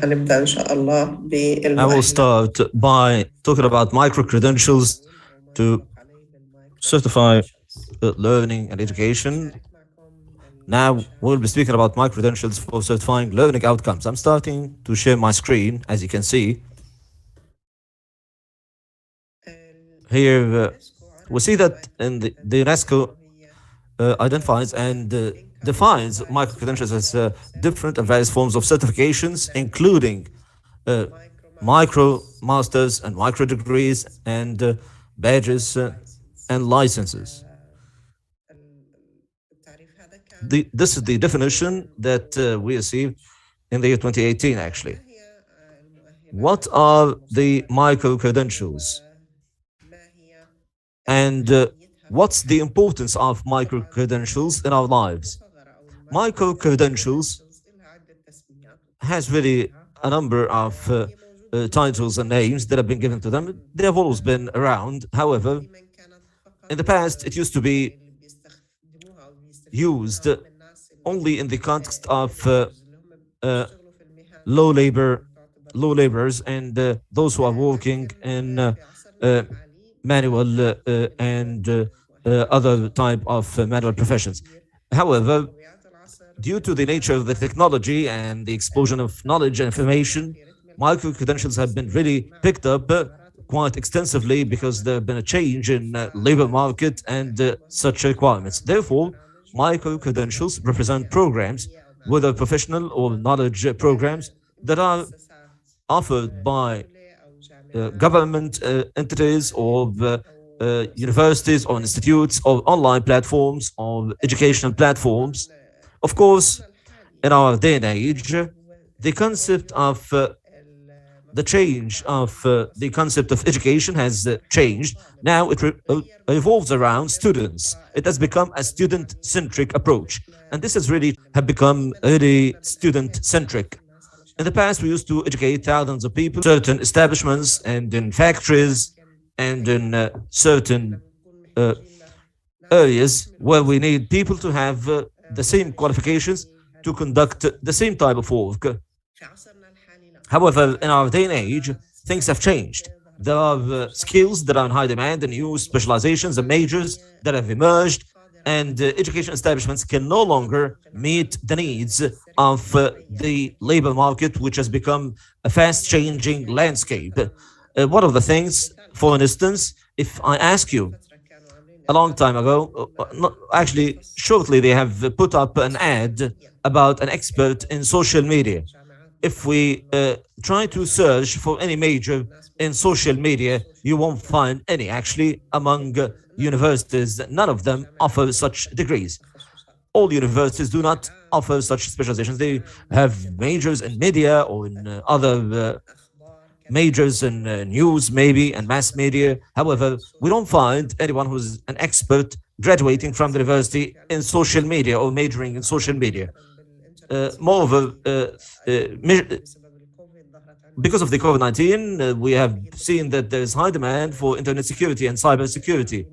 هنبدأ إن شاء الله I will start by talking about micro-credentials to certify learning and education. Now we'll be speaking about micro-credentials for certifying learning outcomes. I'm starting to share my screen, as you can see. Here we see that in the UNESCO identifies and defines micro-credentials as different and various forms of certifications, including micro masters and micro degrees and badges and licenses. This is the definition that we received in the year 2018, actually. What are the micro credentials? And what's the importance of micro credentials in our lives? Micro credentials has really a number of titles and names that have been given to them. They have always been around. However, in the past, it used to be used only in the context of low laborers and those who are working in manual and other type of manual professions. However, due to the nature of the technology and the explosion of knowledge and information, micro-credentials have been really picked up quite extensively because there have been a change in labor market and such requirements. Therefore, micro-credentials represent programs, whether professional or knowledge programs, that are offered by government entities or universities or institutes or online platforms or educational platforms. Of course, in our day and age, the concept of the change of the concept of education has changed. Now it revolves around students. It has become a student-centric approach, and this has really have become really student-centric. In the past, we used to educate thousands of people, certain establishments and in factories and in certain areas where we need people to have the same qualifications to conduct the same type of work. However, in our day and age, things have changed. There are skills that are in high demand and new specializations and majors that have emerged, and education establishments can no longer meet the needs of the labor market, which has become a fast-changing landscape. One of the things, for instance, if I ask you, a long time ago, actually shortly, they have put up an ad about an expert in social media. If we try to search for any major in social media, you won't find any actually among universities. None of them offer such degrees. All universities do not offer such specializations. They have majors in media or in other majors in news maybe and mass media. However, we don't find anyone who's an expert graduating from the university in social media or majoring in social media. Moreover, because of the COVID-19, we have seen that there is high demand for internet security and cyber security,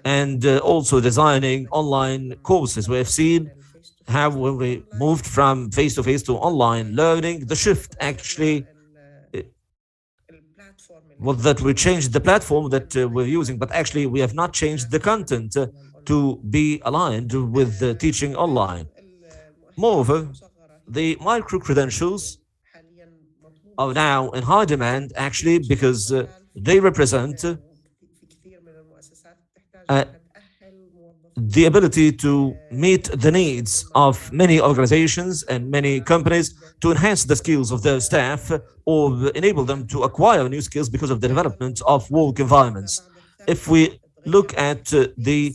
and also designing online courses. We have seen how when we moved from face-to-face to online learning, the shift actually was that we changed the platform that we're using, but actually we have not changed the content to be aligned with teaching online. Moreover, the micro-credentials are now in high demand actually because they represent the ability to meet the needs of many organizations and many companies to enhance the skills of their staff or enable them to acquire new skills because of the development of work environments. If we look at the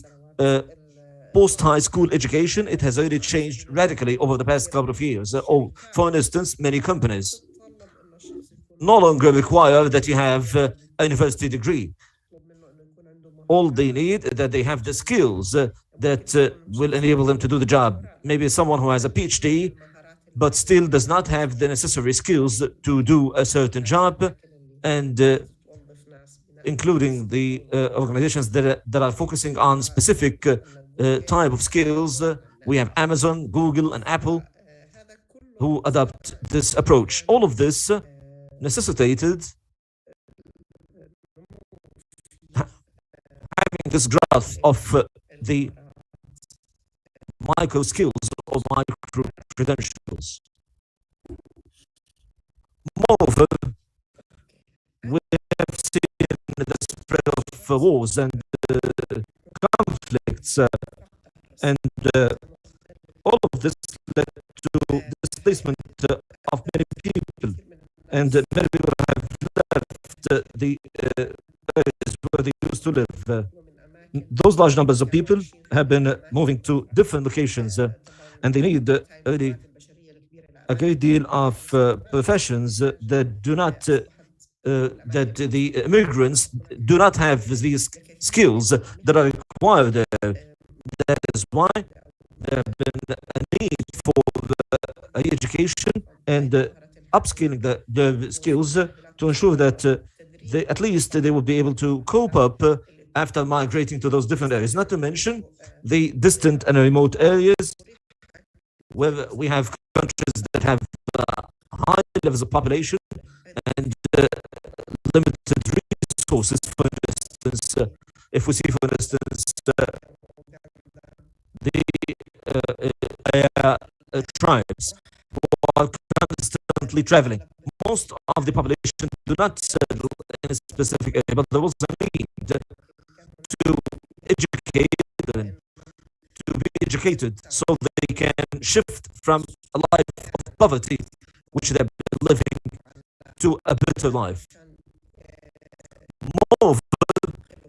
post-high school education, it has already changed radically over the past couple of years. For instance, many companies no longer require that you have a university degree. All they need is that they have the skills that will enable them to do the job. Maybe someone who has a PhD but still does not have the necessary skills to do a certain job, and including the organizations that are focusing on specific type of skills. We have Amazon, Google, and Apple, who adopt this approach. All of this necessitated having this graph of the micro skills or micro credentials. Moreover, we have seen the spread of wars and conflicts, and all of this led to displacement of many people, and many people have left the areas where they used to live. Those large numbers of people have been moving to different locations, and they need really a great deal of professions that do not that the immigrants do not have these skills that are required there. That is why there have been a need for education and upskilling the skills to ensure that at least they will be able to cope up after migrating to those different areas. Not to mention the distant and remote areas where we have countries that have high levels of population and limited resources. For instance, if we see, for instance, the tribes who are constantly traveling. Most of the population do not settle in a specific area, but there was a need to educate them, to be educated so they can shift from a life of poverty, which they've been living, to a better life. Moreover,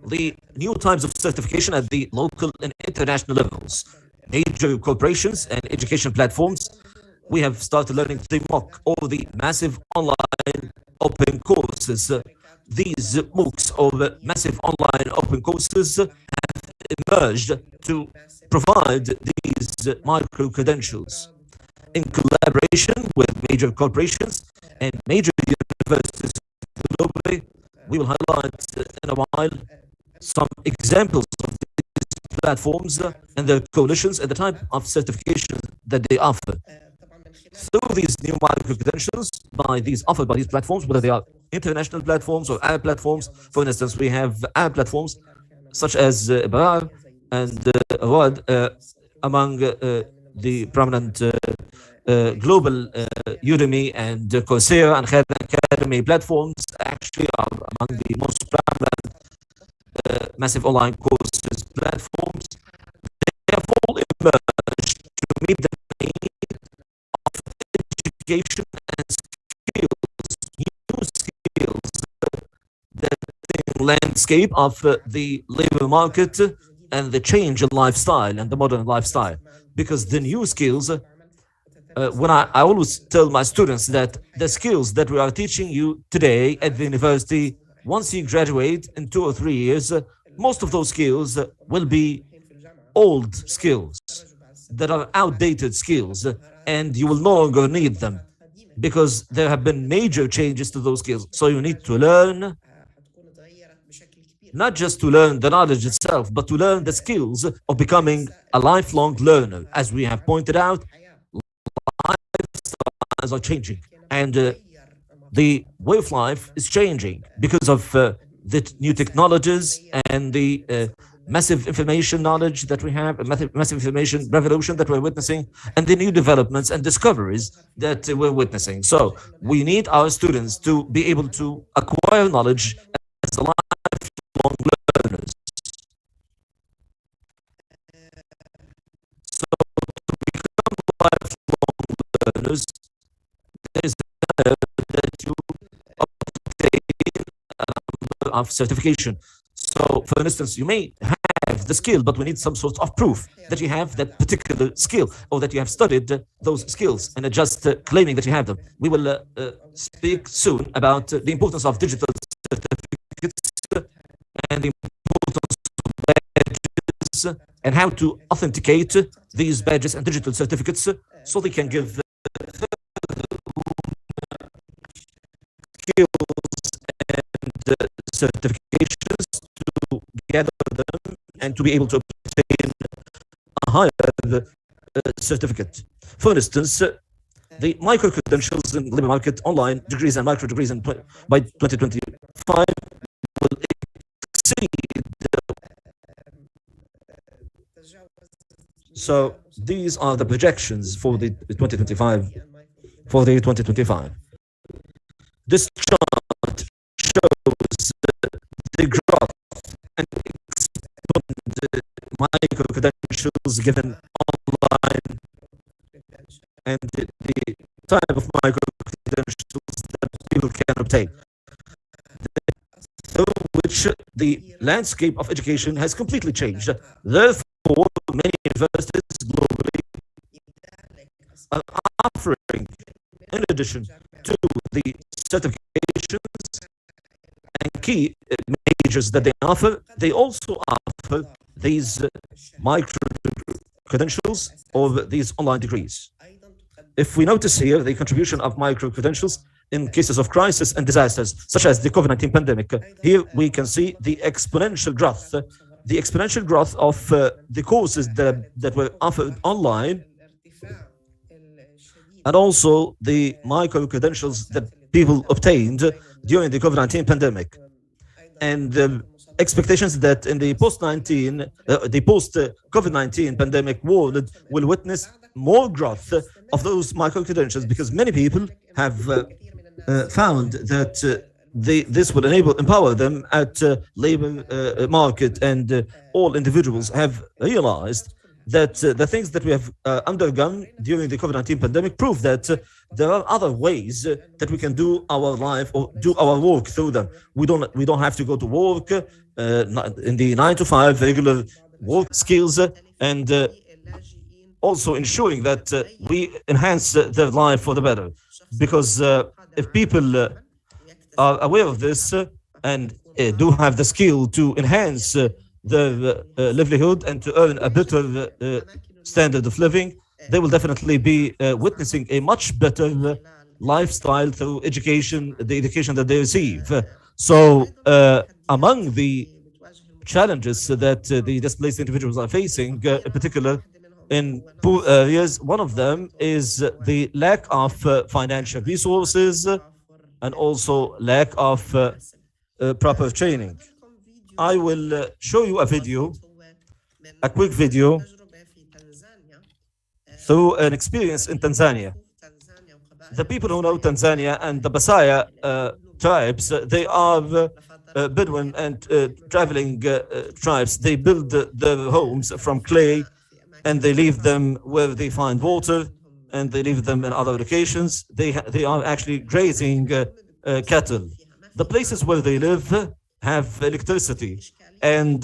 the new types of certification at the local and international levels, major corporations and education platforms, we have started learning the MOOC, or the massive online open courses. These MOOCs, or massive online open courses, have emerged to provide these micro credentials in collaboration with major corporations and major universities globally. We will highlight in a while some examples of these platforms and their coalitions and the type of certification that they offer. Through these new micro credentials offered by these platforms, whether they are international platforms or Arab platforms. For instance, we have Arab platforms such as Barar and Awad, among the prominent global Udemy and Coursera and Khan Academy platforms actually are among the most prominent massive online courses platforms. They have all emerged to meet the need of education and skills, new skills, the landscape of the labor market and the change in lifestyle and the modern lifestyle. Because the new skills, when I always tell my students that the skills that we are teaching you today at the university, once you graduate in 2 or 3 years, most of those skills will be old skills that are outdated skills, and you will no longer need them because there have been major changes to those skills. So you need to learn, not just to learn the knowledge itself, but to learn the skills of becoming a lifelong learner. As we have pointed out, lifestyles are changing, and the way of life is changing because of the new technologies and the massive information knowledge that we have, a massive information revolution that we're witnessing, and the new developments and discoveries that we're witnessing. So we need our students to be able to acquire knowledge as lifelong learners. So to become lifelong learners, there is that you obtain a number of certification. So, for instance, you may have the skill, but we need some sort of proof that you have that particular skill or that you have studied those skills, and just claiming that you have them. We will speak soon about the importance of digital certificates and the importance of badges and how to authenticate these badges and digital certificates so they can give skills and certifications to gather them and to be able to obtain a higher certificate. For instance, the micro credentials in labor market, online degrees and micro degrees by 2025 will exceed. So these are the projections for the 2025. For the 2025, this chart shows the growth and the micro credentials given online and the type of micro credentials that people can obtain, through which the landscape of education has completely changed. Therefore, many universities globally are offering, in addition to the certifications and key majors that they offer, they also offer these micro credentials or these online degrees. If we notice here the contribution of micro credentials in cases of crisis and disasters, such as the COVID-19 pandemic, here we can see the exponential growth of the courses that were offered online, and also the micro credentials that people obtained during the COVID-19 pandemic, and expectations that in the post-COVID-19 pandemic world will witness more growth of those micro credentials, because many people have found that this will empower them at labor market, and all individuals have realized that the things that we have undergone during the COVID-19 pandemic prove that there are other ways that we can do our life or do our work through them. We don't have to go to work in the 9 to 5 regular work skills, and also ensuring that we enhance their life for the better. Because if people are aware of this and do have the skill to enhance their livelihood and to earn a better standard of living, they will definitely be witnessing a much better lifestyle through education, the education that they receive. So among the challenges that the displaced individuals are facing, in particular in poor areas, one of them is the lack of financial resources and also lack of proper training. I will show you a quick video through an experience in Tanzania. The people who know Tanzania and the Basaya tribes, they are Bedouin and traveling tribes. They build their homes from clay, and they leave them where they find water, and they leave them in other locations. They are actually grazing cattle. The places where they live have electricity, and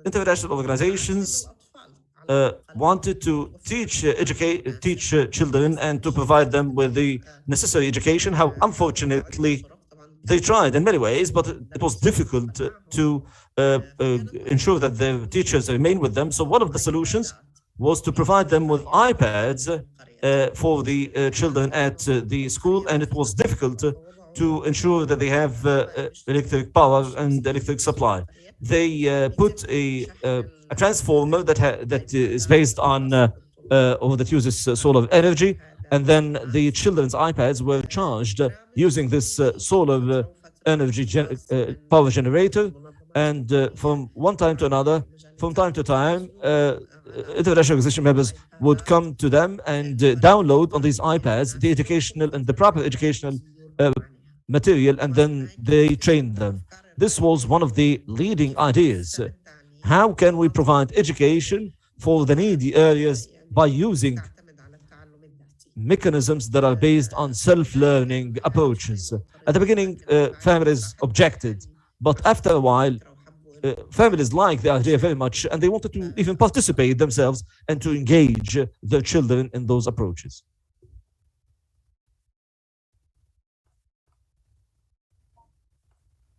international organizations wanted to teach children and to provide them with the necessary education. How unfortunately they tried in many ways, but it was difficult to ensure that the teachers remain with them. So one of the solutions was to provide them with iPads for the children at the school, and it was difficult to ensure that they have electric power and electric supply. They put a transformer that is based on or that uses solar energy, and then the children's iPads were charged using this solar energy power generator. And from one time to another, from time to time, international organization members would come to them and download on these iPads the educational and the proper educational material, and then they trained them. This was one of the leading ideas. How can we provide education for the needy areas by using mechanisms that are based on self-learning approaches? At the beginning, families objected, but after a while, families liked the idea very much, and they wanted to even participate themselves and to engage their children in those approaches.